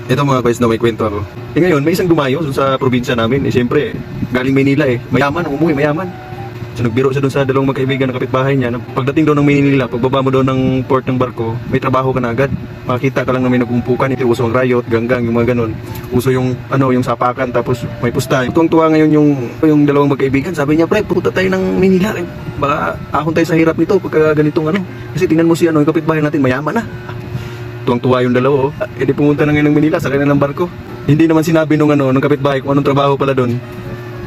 Ito mga guys na may kwento ako. Ngayon, may isang dumayo dun sa probinsya namin. Siyempre, galing Maynila Mayaman, umuwi, mayaman. So nagbiro siya dun sa dalawang magkaibigan na kapitbahay niya. Pagdating daw ng Maynila, pagbaba mo daw ng port ng barko, may trabaho ka na agad. Makikita ka lang na may nagumpukan, ito uso ang riot, ganggang, yung mga ganun. Uso yung yung sapakan, tapos may pusta. Tuwang-tuwa ngayon yung dalawang magkaibigan. Sabi niya, pre, pupunta tayo ng Maynila. Baka ahon tayo sa hirap nito pagka ganitong Kasi tingnan mo si yung kapitbahay natin, mayaman na. Tuwang-tuwa yung dalawa. Di pumunta na ngayon ng Manila, sakay na ng barko. Hindi naman sinabi nung kapitbahay kung anong trabaho pala doon.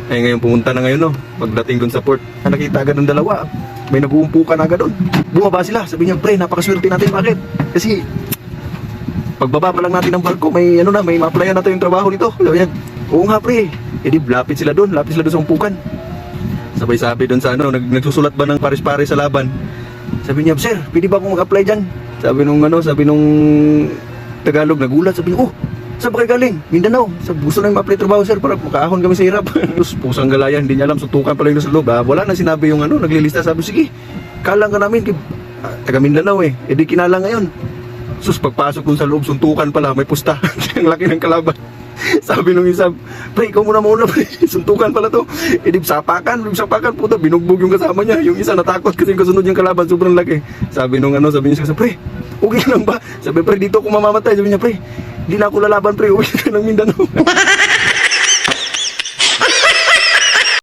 Ngayon pumunta na ngayon pagdating doon sa port, nakita agad ng dalawa. May nag-uumpukan agad doon. Bumaba sila, sabi niya, pre, napakaswerte natin. Bakit? Kasi pagbaba pa lang natin ng barko, may may ma-applyan natin yung trabaho nito. Sabi niya, oo nga pre. Lapit sila doon sa umpukan. Sabay-sabi doon sa nagsusulat ba ng pares-pares sa laban. Sabi niya, sir, pwede ba akong mag-apply dyan? Sabi nung Tagalog, nagulat. Sabi niya, saan ba kayo galing? Mindanao. Sabi, gusto na ma-apply trabaho, sir, para makaahon kami sa hirap. Pusang galaya, hindi niya alam, suntukan pala yung nasa loob. Wala na sinabi yung naglilista. Sabi, sige, kalang ka namin. Taga Mindanao di kinala ngayon. Pagpasok dun sa loob, suntukan pala, may pusta. Ang laki ng kalaban. Sabi nung isa, pre, ikaw muna, pre. Suntukan pala to. Sapakan, puta, binugbog yung kasama niya. Yung isa natakot kasi yung kasunod yung kalaban, sobrang laki. Sabi niya, pre, okay lang ba? Sabi, pre, dito ako mamamatay. Sabi niya, pre, hindi na ako lalaban, pre, uwi ka ng Mindanao.